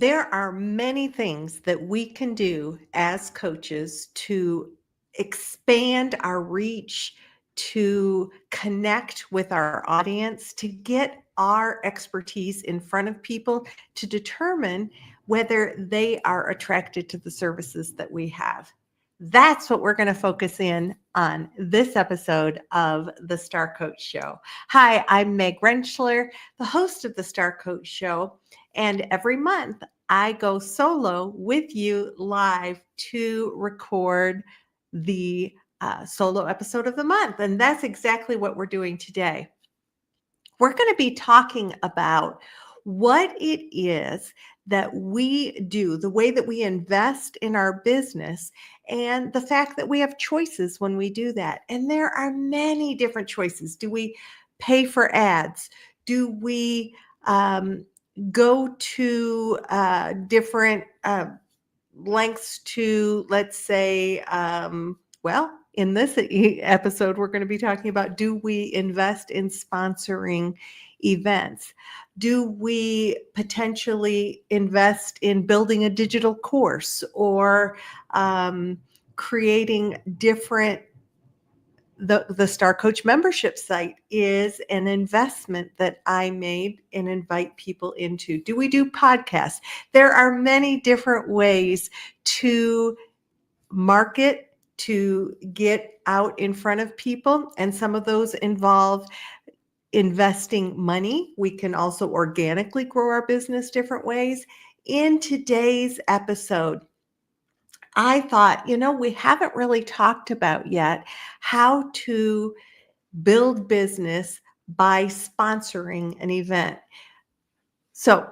There are many things that we can do as coaches to expand our reach, to connect with our audience, to get our expertise in front of people to determine whether they are attracted to the services that we have. That's what we're going to focus in on this episode of the Star Coach Show. Hi, I'm Meg Rentschler, the host of the Star Coach Show, and every month I go solo with you live to record the solo episode of the month. And that's exactly what we're doing today. We're going to be talking about what it is that we do, the way that we invest in our business, and the fact that we have choices when we do that. And there are many different choices. Do we pay for ads? Do we go to different lengths to, let's say, in this episode, we're going to be talking about, do we invest in sponsoring events? Do we potentially invest in building a digital course or creating different the Star Coach membership site is an investment that I made and invite people into. Do we do podcasts? There are many different ways to market, to get out in front of people, and some of those involve investing money. We can also organically grow our business different ways. In today's episode, I thought, we haven't really talked about yet how to build business by sponsoring an event. So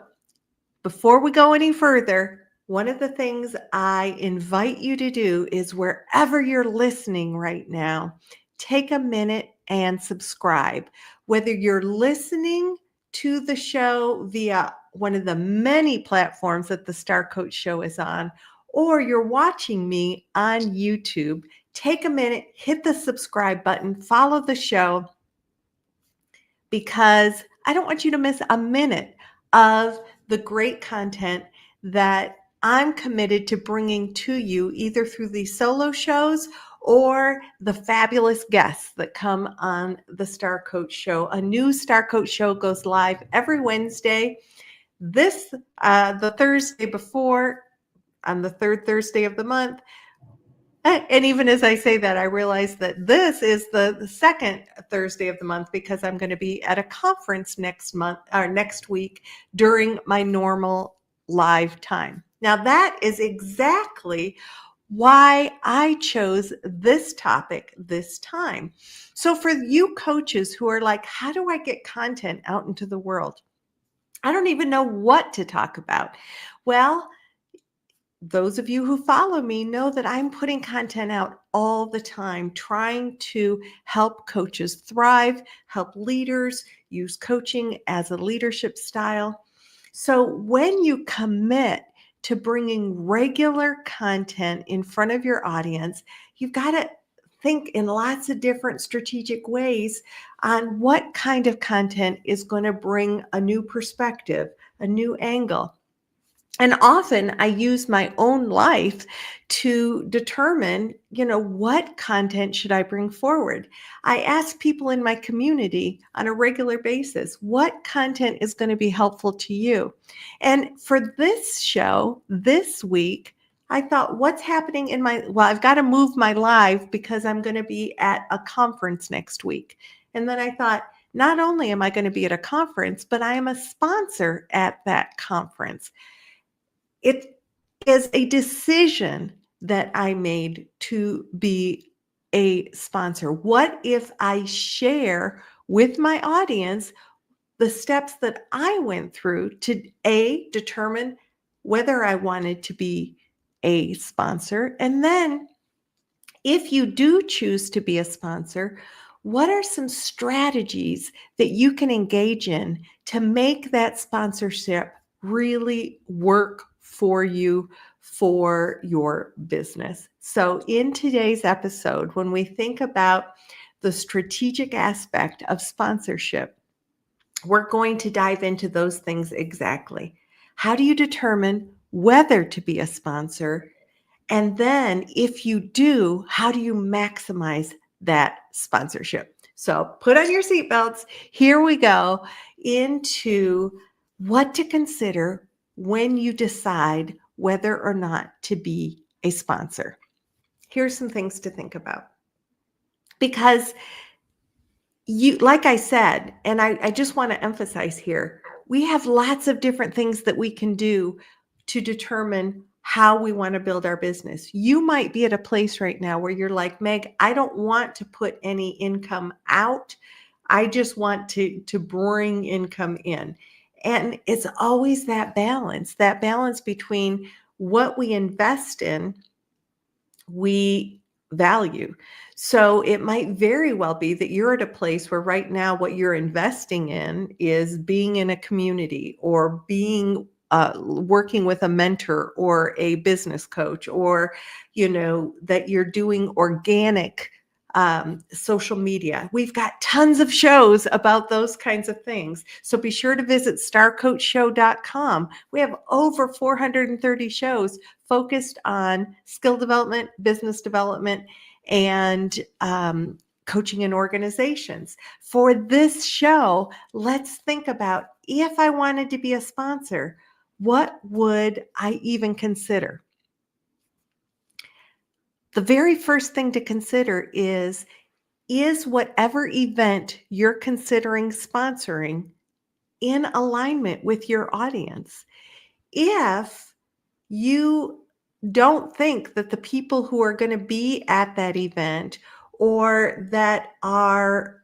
before we go any further, one of the things I invite you to do is, wherever you're listening right now, take a minute and subscribe. Whether you're listening to the show via one of the many platforms that the Star Coach Show is on, or you're watching me on YouTube, take a minute, hit the subscribe button, follow the show, because I don't want you to miss a minute of the great content that I'm committed to bringing to you, either through these solo shows or the fabulous guests that come on the Star Coach Show. A new Star Coach Show goes live every Wednesday. The Thursday before, on the third Thursday of the month. And even as I say that, I realize that this is the second Thursday of the month, because I'm going to be at a conference next week during my normal live time. Now, that is exactly why I chose this topic this time. So for you coaches who are like, how do I get content out into the world? I don't even know what to talk about. Well, those of you who follow me know that I'm putting content out all the time, trying to help coaches thrive, help leaders use coaching as a leadership style. So when you commit to bringing regular content in front of your audience, you've got to think in lots of different strategic ways on what kind of content is going to bring a new perspective, a new angle. And often I use my own life to determine, what content should I bring forward? I ask people in my community on a regular basis, what content is going to be helpful to you? And for this show this week, I thought, what's happening I've got to move my live because I'm going to be at a conference next week. And then I thought, not only am I going to be at a conference, but I am a sponsor at that conference. It is a decision that I made to be a sponsor. What if I share with my audience the steps that I went through to determine whether I wanted to be a sponsor? And then, if you do choose to be a sponsor, what are some strategies that you can engage in to make that sponsorship really work for you, for your business? So in today's episode, when we think about the strategic aspect of sponsorship, we're going to dive into those things exactly. How do you determine whether to be a sponsor? And then if you do, how do you maximize that sponsorship? So put on your seatbelts. Here we go into what to consider when you decide whether or not to be a sponsor. Here's some things to think about. Because like I said, and I just want to emphasize here, we have lots of different things that we can do to determine how we want to build our business. You might be at a place right now where you're like, Meg, I don't want to put any income out. I just want to bring income in. And it's always that balance between what we invest in, we value. So it might very well be that you're at a place where right now what you're investing in is being in a community or being working with a mentor or a business coach, or that you're doing organic social media. We've got tons of shows about those kinds of things. So be sure to visit starcoachshow.com. We have over 430 shows focused on skill development, business development, and coaching in organizations. For this show, let's think about, if I wanted to be a sponsor, what would I even consider? The very first thing to consider is whatever event you're considering sponsoring in alignment with your audience? If you don't think that the people who are going to be at that event or that are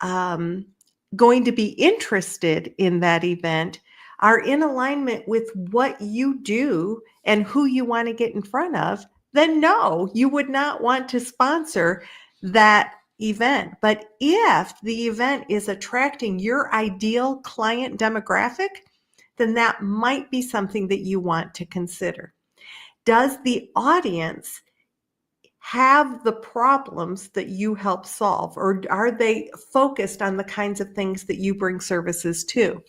going to be interested in that event are in alignment with what you do and who you want to get in front of, then no, you would not want to sponsor that event. But if the event is attracting your ideal client demographic, then that might be something that you want to consider. Does the audience have the problems that you help solve, or are they focused on the kinds of things that you bring services to?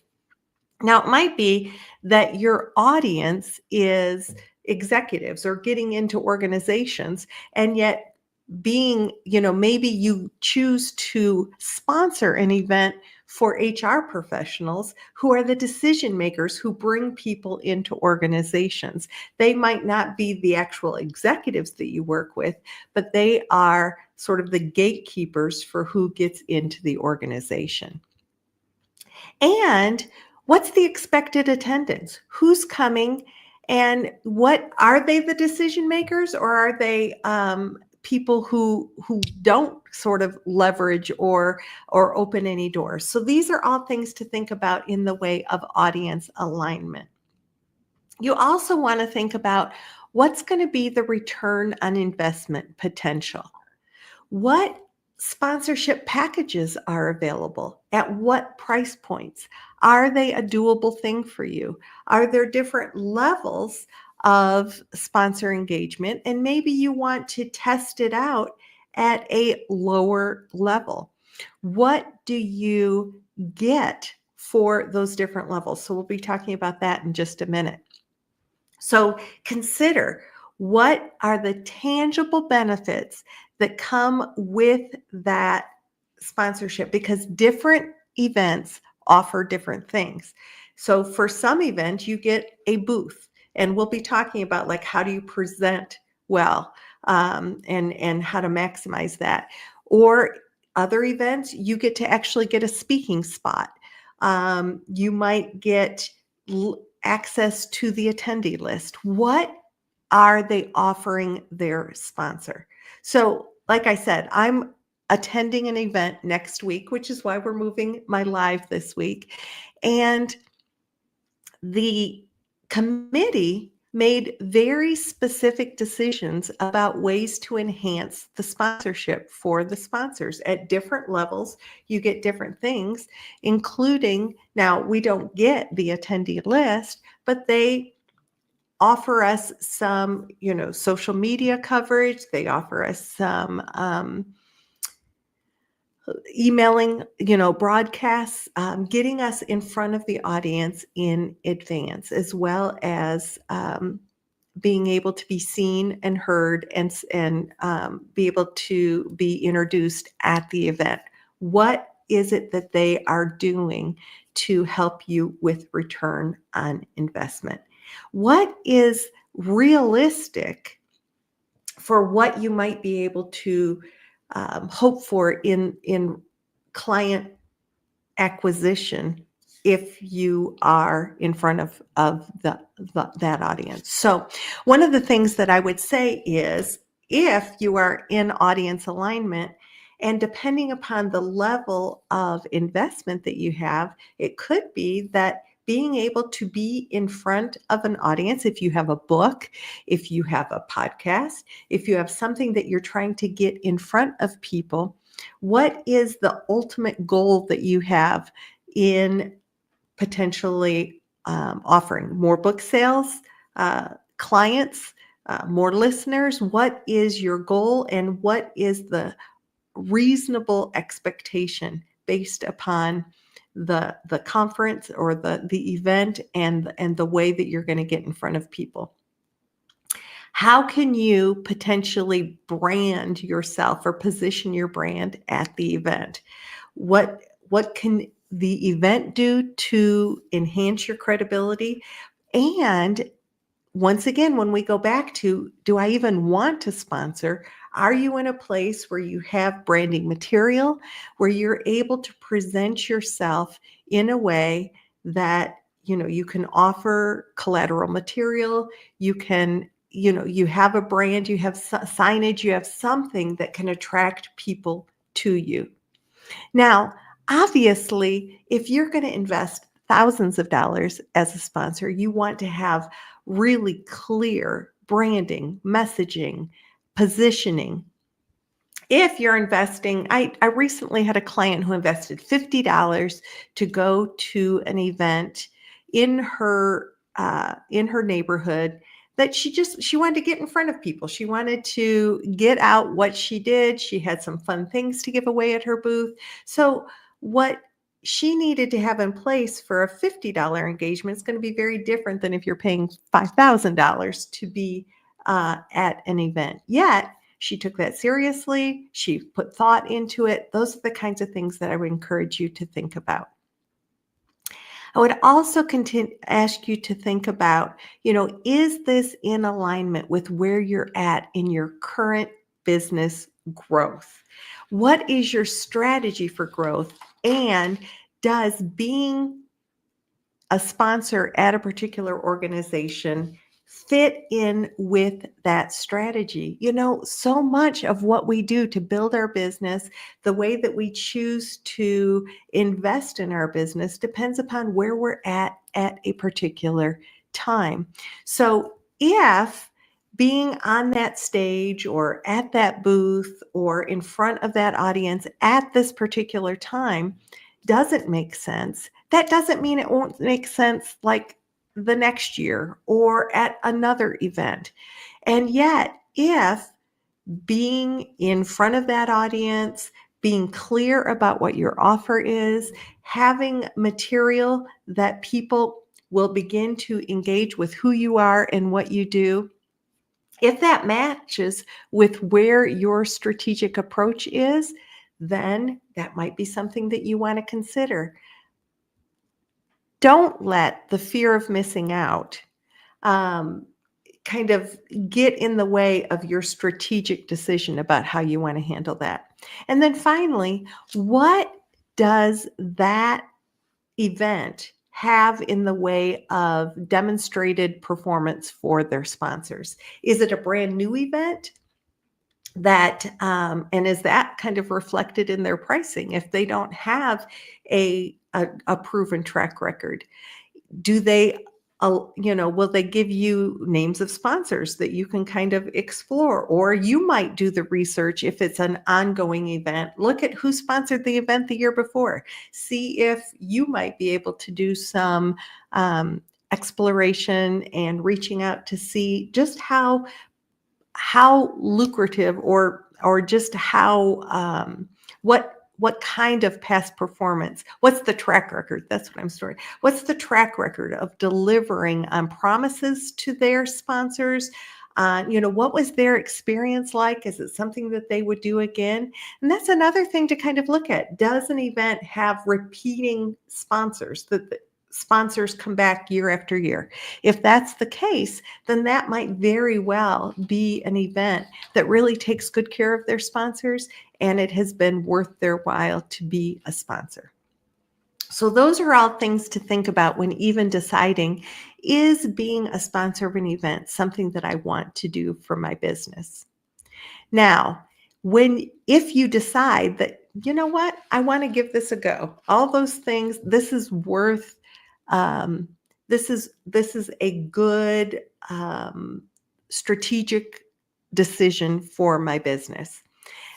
Now, it might be that your audience is executives or getting into organizations, and yet maybe you choose to sponsor an event for HR professionals who are the decision makers who bring people into organizations. They might not be the actual executives that you work with, but they are sort of the gatekeepers for who gets into the organization. And what's the expected attendance? Who's coming? And what are they, the decision makers, or are they people who don't sort of leverage or open any doors? So these are all things to think about in the way of audience alignment. You also want to think about what's going to be the return on investment potential. What sponsorship packages are available? At what price points? Are they a doable thing for you? Are there different levels of sponsor engagement? And maybe you want to test it out at a lower level. What do you get for those different levels? So we'll be talking about that in just a minute. So consider, what are the tangible benefits that come with that sponsorship? Because different events offer different things. So for some events, you get a booth, and we'll be talking about like how do you present well, and how to maximize that. Or other events, you get to actually get a speaking spot. You might get access to the attendee list. What are they offering their sponsor? So, like I said, I'm attending an event next week, which is why we're moving my live this week. And the committee made very specific decisions about ways to enhance the sponsorship for the sponsors. At different levels, you get different things, including, now we don't get the attendee list, but they offer us some, social media coverage. They offer us some, emailing, broadcasts, getting us in front of the audience in advance, as well as being able to be seen and heard and be able to be introduced at the event. What is it that they are doing to help you with return on investment? What is realistic for what you might be able to hope for in client acquisition if you are in front of that audience? So one of the things that I would say is, if you are in audience alignment, and depending upon the level of investment that you have, it could be that being able to be in front of an audience, if you have a book, if you have a podcast, if you have something that you're trying to get in front of people, what is the ultimate goal that you have in potentially offering more book sales, clients, more listeners? What is your goal, and what is the reasonable expectation based upon the conference or the event and the way that you're going to get in front of people? How can you potentially brand yourself or position your brand at the event? What can the event do to enhance your credibility? And once again, when we go back to, do I even want to sponsor? Are you in a place where you have branding material, where you're able to present yourself in a way that, you can offer collateral material, you can, you have a brand, you have signage, you have something that can attract people to you. Now, obviously, if you're going to invest thousands of dollars as a sponsor, you want to have really clear branding, messaging, positioning. If you're investing, I recently had a client who invested $50 to go to an event in her neighborhood, that she wanted to get in front of people. She wanted to get out what she did. She had some fun things to give away at her booth. So what she needed to have in place for a $50 engagement is going to be very different than if you're paying $5,000 to be at an event. Yet she took that seriously. She put thought into it. Those are the kinds of things that I would encourage you to think about. I would also ask you to think about, is this in alignment with where you're at in your current business growth? What is your strategy for growth? And does being a sponsor at a particular organization fit in with that strategy? So much of what we do to build our business, the way that we choose to invest in our business, depends upon where we're at a particular time. So if being on that stage or at that booth or in front of that audience at this particular time doesn't make sense, that doesn't mean it won't make sense like the next year or at another event. And yet, if being in front of that audience, being clear about what your offer is, having material that people will begin to engage with who you are and what you do, if that matches with where your strategic approach is, then that might be something that you want to consider. Don't let the fear of missing out kind of get in the way of your strategic decision about how you want to handle that. And then finally, what does that event have in the way of demonstrated performance for their sponsors? Is it a brand new event? And is that kind of reflected in their pricing if they don't have a proven track record? Do they, will they give you names of sponsors that you can kind of explore? Or you might do the research if it's an ongoing event. Look at who sponsored the event the year before. See if you might be able to do some exploration and reaching out to see just how lucrative or just how what kind of past performance? What's the track record? That's what I'm storing. What's the track record of delivering on promises to their sponsors? What was their experience like? Is it something that they would do again? And that's another thing to kind of look at. Does an event have repeating sponsors that the sponsors come back year after year? If that's the case, then that might very well be an event that really takes good care of their sponsors, and it has been worth their while to be a sponsor. So those are all things to think about when even deciding, is being a sponsor of an event something that I want to do for my business? Now, if you decide that, you know what, I want to give this a go, all those things, this is worth, this is a good strategic decision for my business.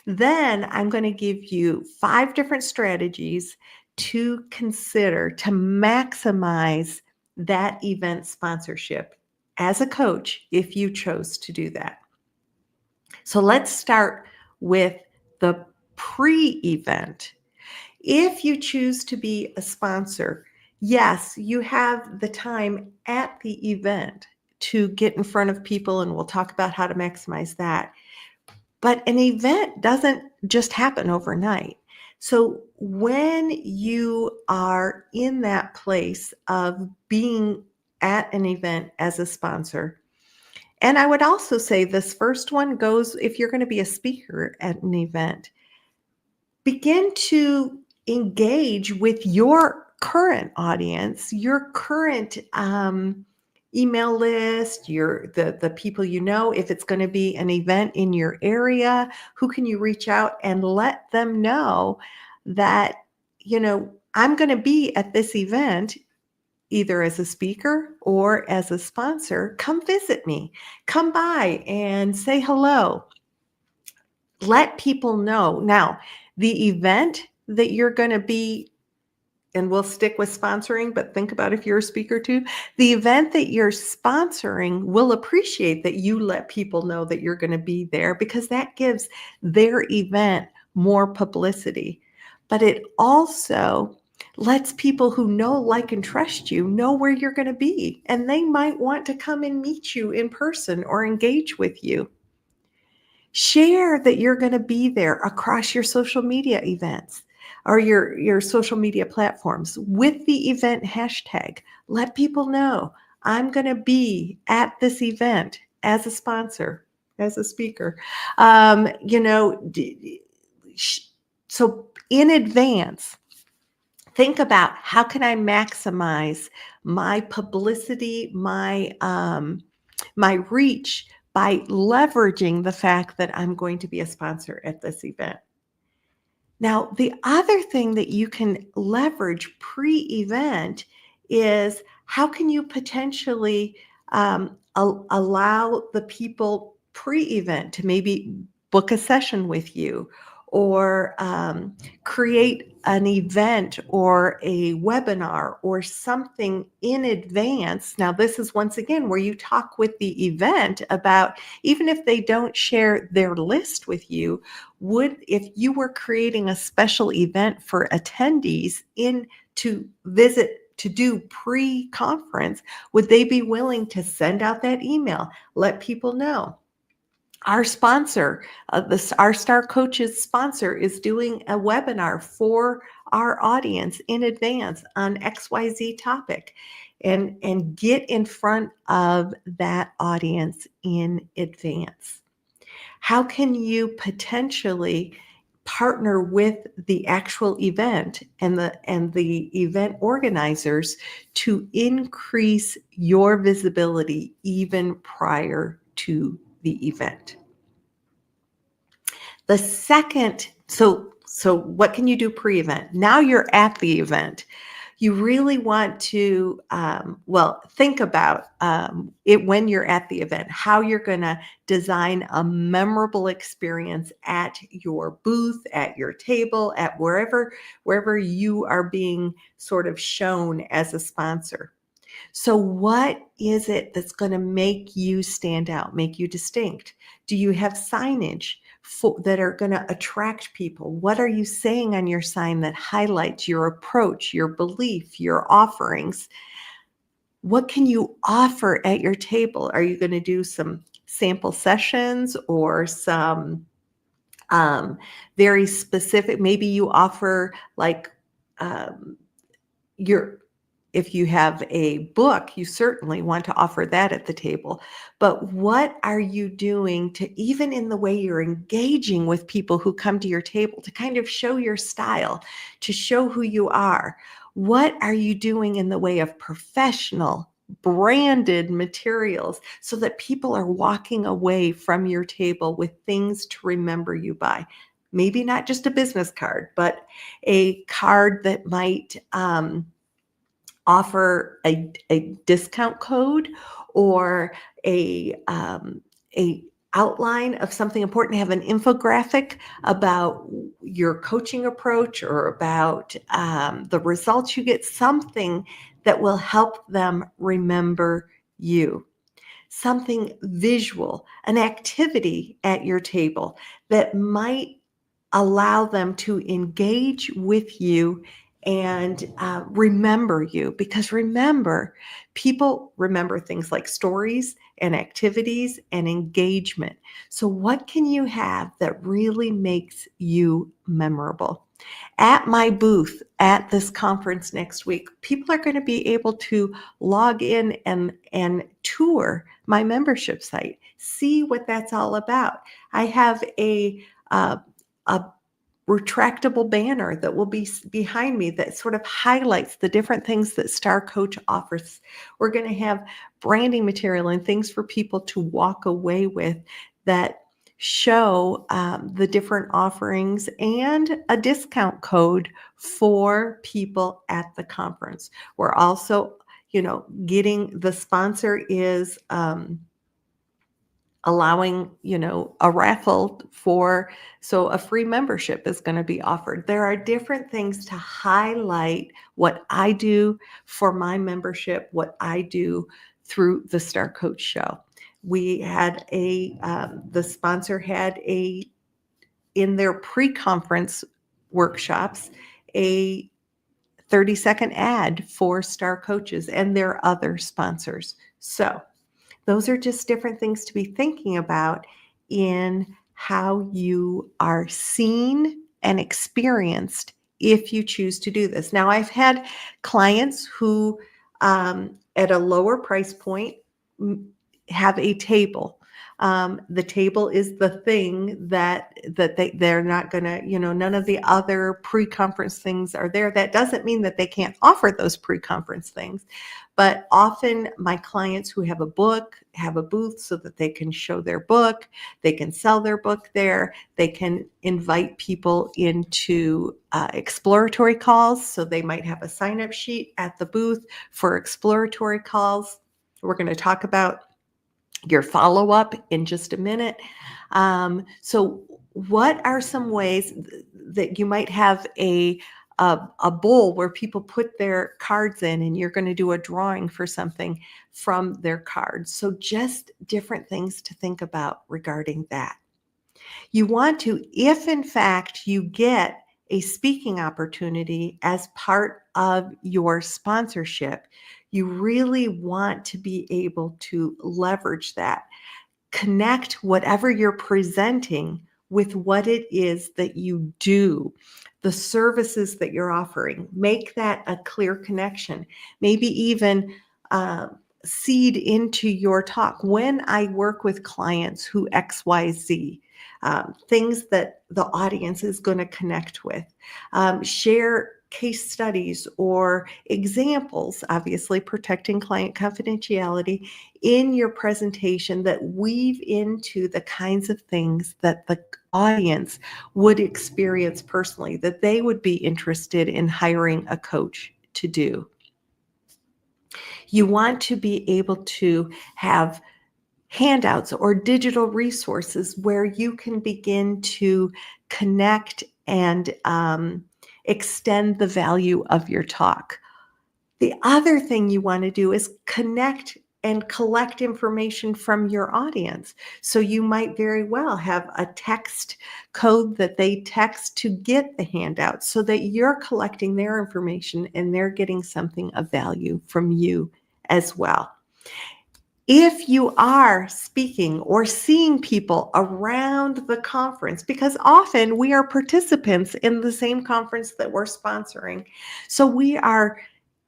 Then I'm going to give you 5 different strategies to consider to maximize that event sponsorship as a coach if you chose to do that. So let's start with the pre-event. If you choose to be a sponsor, yes, you have the time at the event to get in front of people, and we'll talk about how to maximize that. But an event doesn't just happen overnight. So when you are in that place of being at an event as a sponsor, and I would also say this first one goes if you're going to be a speaker at an event, begin to engage with your current audience, your current email list, the people you know. If it's going to be an event in your area, who can you reach out and let them know that, I'm going to be at this event either as a speaker or as a sponsor. Come visit me. Come by and say hello. Let people know. Now, the event that you're going to be, and we'll stick with sponsoring, but think about if you're a speaker too, the event that you're sponsoring will appreciate that you let people know that you're going to be there, because that gives their event more publicity. But it also lets people who know, like, and trust you know where you're going to be, and they might want to come and meet you in person or engage with you. Share that you're going to be there across your social media events or your social media platforms with the event hashtag. Let people know I'm going to be at this event as a sponsor, as a speaker. So in advance, think about how can I maximize my publicity, my reach by leveraging the fact that I'm going to be a sponsor at this event. Now, the other thing that you can leverage pre-event is how can you potentially allow the people pre-event to maybe book a session with you, or create an event or a webinar or something in advance. Now, this is once again where you talk with the event about, even if they don't share their list with you, if you were creating a special event for attendees to visit to do pre-conference, would they be willing to send out that email, let people know? Our sponsor, our Star Coaches sponsor, is doing a webinar for our audience in advance on XYZ topic, and get in front of that audience in advance. How can you potentially partner with the actual event and the event organizers to increase your visibility even prior to the event? The second, so what can you do pre-event? Now you're at the event. You really want to, think about it when you're at the event, how you're going to design a memorable experience at your booth, at your table, at wherever you are being sort of shown as a sponsor. So what is it that's going to make you stand out, make you distinct? Do you have signage that are going to attract people? What are you saying on your sign that highlights your approach, your belief, your offerings? What can you offer at your table? Are you going to do some sample sessions or some very specific? Maybe you offer like um, your if you have a book, you certainly want to offer that at the table. But what are you doing to, even in the way you're engaging with people who come to your table, to kind of show your style, to show who you are? What are you doing in the way of professional, branded materials so that people are walking away from your table with things to remember you by? Maybe not just a business card, but a card that might offer a discount code or a outline of something important, have an infographic about your coaching approach or about the results you get, something that will help them remember you, something visual, an activity at your table that might allow them to engage with you and remember you. Because remember, people remember things like stories and activities and engagement. So, what can you have that really makes you memorable? At my booth at this conference next week, people are going to be able to log in and tour my membership site, see what that's all about. I have uh, a retractable banner that will be behind me that sort of highlights the different things that Star Coach offers. We're going to have branding material and things for people to walk away with that show the different offerings and a discount code for people at the conference. We're also, getting the sponsor is allowing, a raffle so a free membership is going to be offered. There are different things to highlight what I do for my membership, what I do through the Star Coach Show. We had the sponsor had in their pre-conference workshops, a 30-second ad for Star Coaches and their other sponsors. So those are just different things to be thinking about in how you are seen and experienced if you choose to do this. Now, I've had clients who, at a lower price point, have a table. The table is the thing that they're not going to, none of the other pre-conference things are there. That doesn't mean that they can't offer those pre-conference things. But often my clients who have a book have a booth so that they can show their book, they can sell their book there, they can invite people into exploratory calls. So they might have a sign-up sheet at the booth for exploratory calls. We're going to talk about your follow-up in just a minute. So what are some ways that you might have a bowl where people put their cards in and you're going to do a drawing for something from their cards? So just different things to think about regarding that. You want to, if in fact you get a speaking opportunity as part of your sponsorship, you really want to be able to leverage that. Connect whatever you're presenting with what it is that you do, the services that you're offering. Make that a clear connection. Maybe even seed into your talk. When I work with clients who XYZ, things that the audience is going to connect with, share case studies or examples, obviously protecting client confidentiality in your presentation that weave into the kinds of things that the audience would experience personally, that they would be interested in hiring a coach to do. You want to be able to have handouts or digital resources where you can begin to connect and extend the value of your talk. The other thing you want to do is connect and collect information from your audience. So you might very well have a text code that they text to get the handout so that you're collecting their information and they're getting something of value from you as well. If you are speaking or seeing people around the conference, because often we are participants in the same conference that we're sponsoring. So we are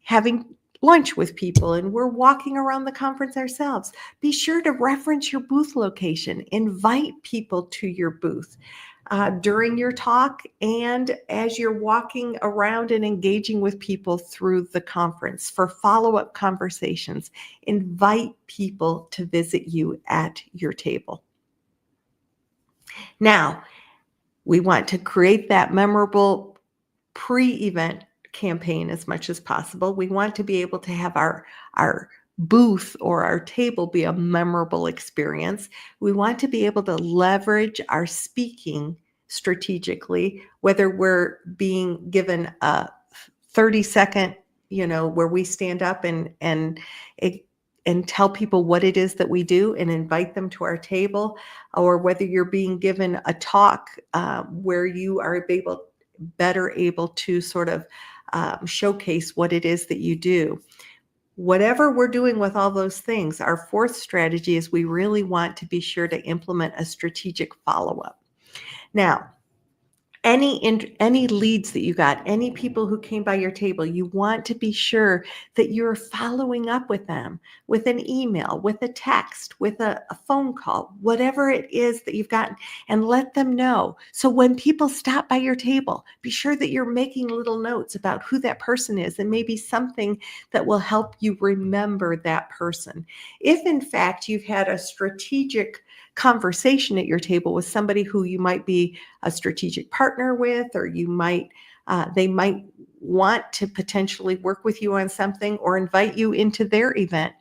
having lunch with people and we're walking around the conference ourselves. Be sure to reference your booth location, invite people to your booth. During your talk and as you're walking around and engaging with people through the conference for follow-up conversations, invite people to visit you at your table. Now, we want to create that memorable pre-event campaign as much as possible. We want to be able to have our booth or our table be a memorable experience. We want to be able to leverage our speaking strategically, whether we're being given a 30-second, where we stand up and tell people what it is that we do and invite them to our table, or whether you're being given a talk where you are better able to sort of showcase what it is that you do. Whatever we're doing with all those things, our fourth strategy is we really want to be sure to implement a strategic follow-up. Now, any leads that you got, any people who came by your table, you want to be sure that you're following up with them with an email, with a text, with a phone call, whatever it is that you've gotten, and let them know. So when people stop by your table, be sure that you're making little notes about who that person is and maybe something that will help you remember that person. If in fact you've had a strategic conversation at your table with somebody who you might be a strategic partner with, or they might want to potentially work with you on something or invite you into their event.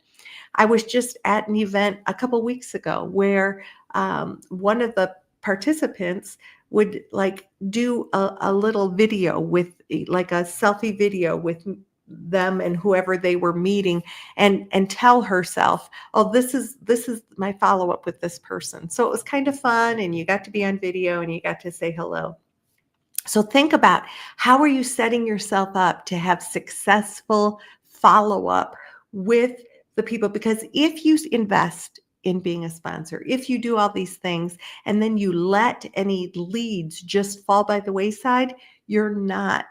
I was just at an event a couple weeks ago where one of the participants would do a little video with like a selfie video with them and whoever they were meeting and tell herself, oh, this is my follow-up with this person. So it was kind of fun and you got to be on video and you got to say hello. So think about, how are you setting yourself up to have successful follow-up with the people? Because if you invest in being a sponsor, if you do all these things and then you let any leads just fall by the wayside, you're not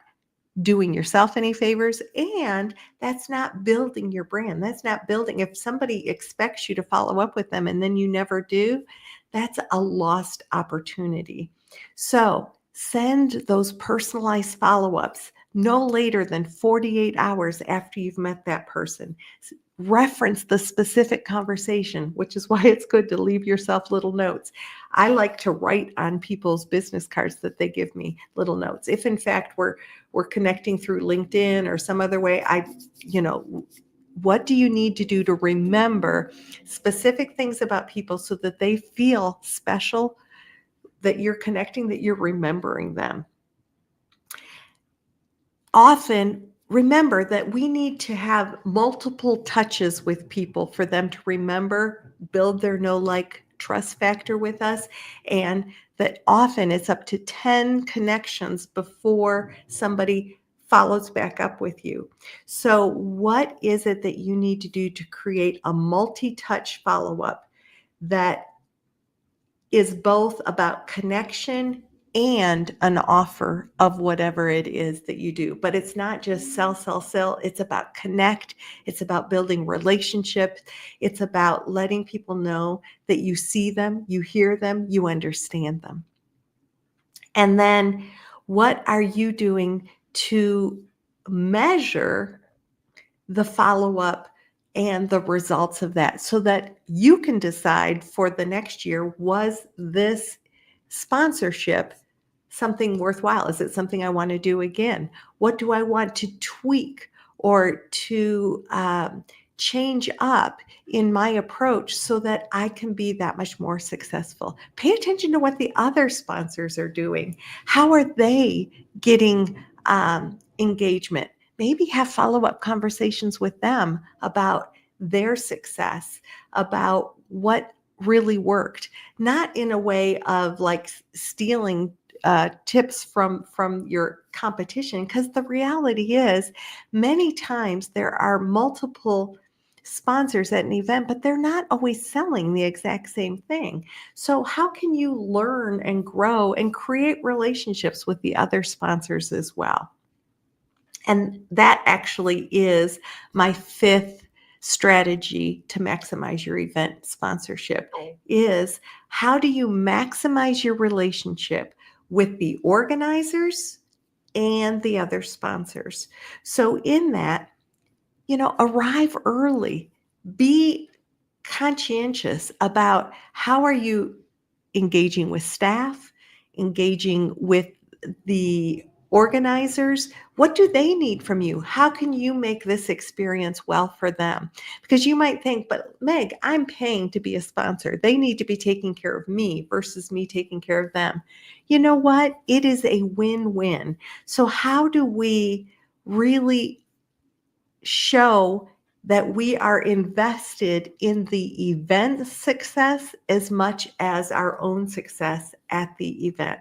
doing yourself any favors, and that's not building your brand. That's not building. If somebody expects you to follow up with them and then you never do, that's a lost opportunity. So send those personalized follow-ups no later than 48 hours after you've met that person. Reference the specific conversation, which is why it's good to leave yourself little notes. I like to write on people's business cards that they give me little notes. If in fact we're connecting through LinkedIn or some other way, what do you need to do to remember specific things about people so that they feel special, that you're connecting, that you're remembering them? Often, remember that we need to have multiple touches with people for them to remember, build their know, like, trust factor with us, and that often it's up to 10 connections before somebody follows back up with you. So what is it that you need to do to create a multi-touch follow-up that is both about connection and an offer of whatever it is that you do? But it's not just sell, sell, sell. It's about connect. It's about building relationships. It's about letting people know that you see them, you hear them, you understand them. And then what are you doing to measure the follow-up and the results of that so that you can decide for the next year, was this sponsorship something worthwhile? Is it something I want to do again? What do I want to tweak or to change up in my approach so that I can be that much more successful? Pay attention to what the other sponsors are doing. How are they getting engagement? Maybe have follow-up conversations with them about their success, about what really worked, not in a way of like stealing tips from your competition, because the reality is many times there are multiple sponsors at an event, but they're not always selling the exact same thing. So how can you learn and grow and create relationships with the other sponsors as well? And that actually is my fifth strategy to maximize your event sponsorship, is how do you maximize your relationship with the organizers and the other sponsors? So in that, arrive early. Be conscientious about how are you engaging with staff, engaging with the organizers. What do they need from you? How can you make this experience well for them? Because you might think, but Meg, I'm paying to be a sponsor. They need to be taking care of me versus me taking care of them. You know what? It is a win-win. So how do we really show that we are invested in the event success as much as our own success at the event?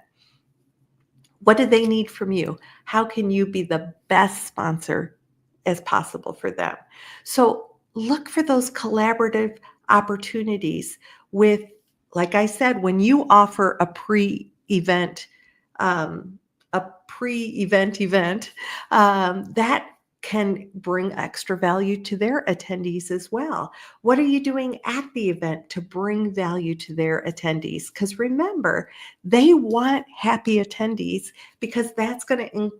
What do they need from you? How can you be the best sponsor as possible for them? So look for those collaborative opportunities with, like I said, when you offer um, a pre-event event, that can bring extra value to their attendees as well. What are you doing at the event to bring value to their attendees? Because remember, they want happy attendees, because that's going to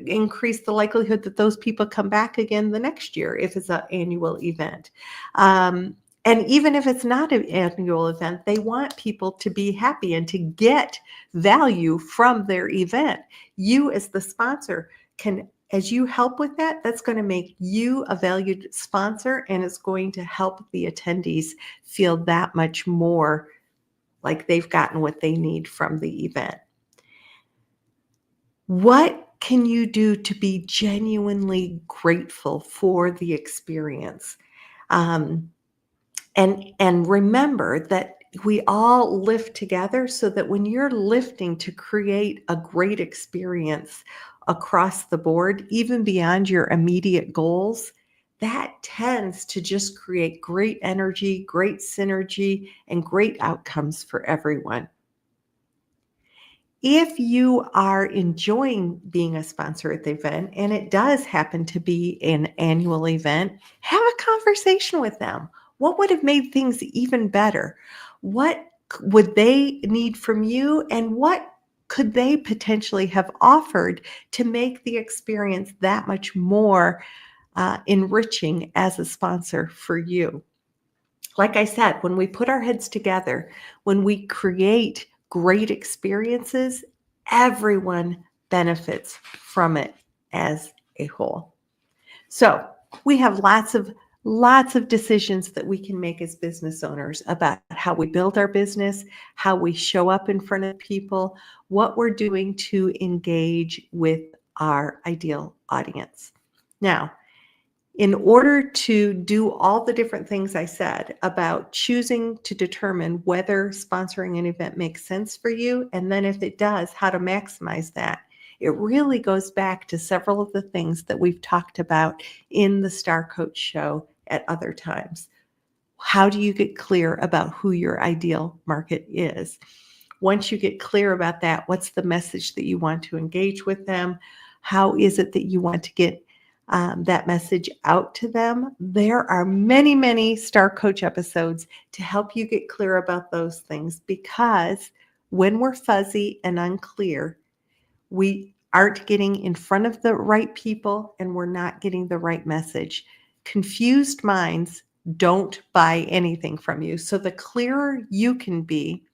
increase the likelihood that those people come back again the next year if it's an annual event. And even if it's not an annual event, they want people to be happy and to get value from their event. You as the sponsor can, as you help with that, that's going to make you a valued sponsor, and it's going to help the attendees feel that much more like they've gotten what they need from the event. What can you do to be genuinely grateful for the experience? And remember that we all lift together, so that when you're lifting to create a great experience across the board, even beyond your immediate goals, that tends to just create great energy, great synergy, and great outcomes for everyone. If you are enjoying being a sponsor at the event, and it does happen to be an annual event, have a conversation with them. What would have made things even better? What would they need from you? And what could they potentially have offered to make the experience that much more enriching as a sponsor for you? Like I said, when we put our heads together, when we create great experiences, everyone benefits from it as a whole. So we have lots of decisions that we can make as business owners about how we build our business, how we show up in front of people, what we're doing to engage with our ideal audience. Now, in order to do all the different things I said about choosing to determine whether sponsoring an event makes sense for you, and then if it does, how to maximize that, it really goes back to several of the things that we've talked about in the Star Coach show at other times. How do you get clear about who your ideal market is? Once you get clear about that, what's the message that you want to engage with them? How is it that you want to get that message out to them? There are many, many Star Coach episodes to help you get clear about those things, because when we're fuzzy and unclear, we aren't getting in front of the right people, and we're not getting the right message. Confused minds don't buy anything from you. So the clearer you can be,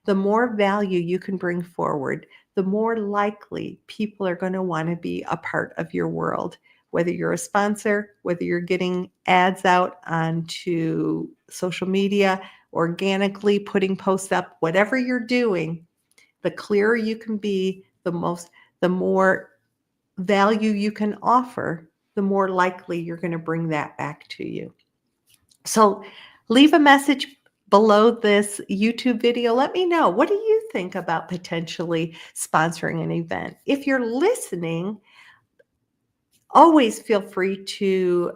the more value you can bring forward, the more likely people are going to want to be a part of your world. Whether you're a sponsor, whether you're getting ads out onto social media, organically putting posts up, whatever you're doing, the clearer you can be, the more value you can offer, the more likely you're going to bring that back to you. So leave a message below this YouTube video. Let me know. What do you think about potentially sponsoring an event? If you're listening, always feel free to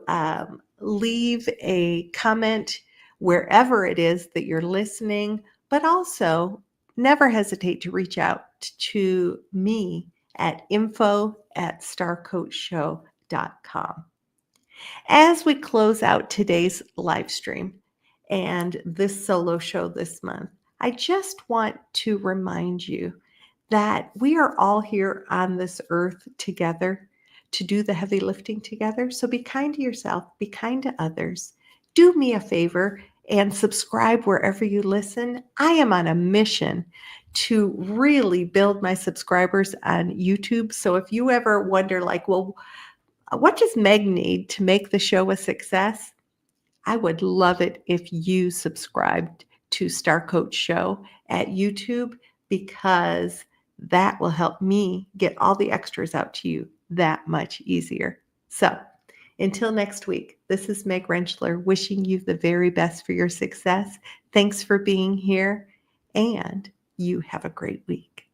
leave a comment wherever it is that you're listening, but also never hesitate to reach out to me at info@starcoachshow.com. As we close out today's live stream and this solo show this month, I just want to remind you that we are all here on this earth together to do the heavy lifting together. So be kind to yourself, be kind to others. Do me a favor and subscribe wherever you listen. I am on a mission to really build my subscribers on YouTube. So if you ever wonder, like, well, what does Meg need to make the show a success? I would love it if you subscribed to Star Coach Show at YouTube, because that will help me get all the extras out to you that much easier. So until next week, this is Meg Rentschler wishing you the very best for your success. Thanks for being here, and you have a great week.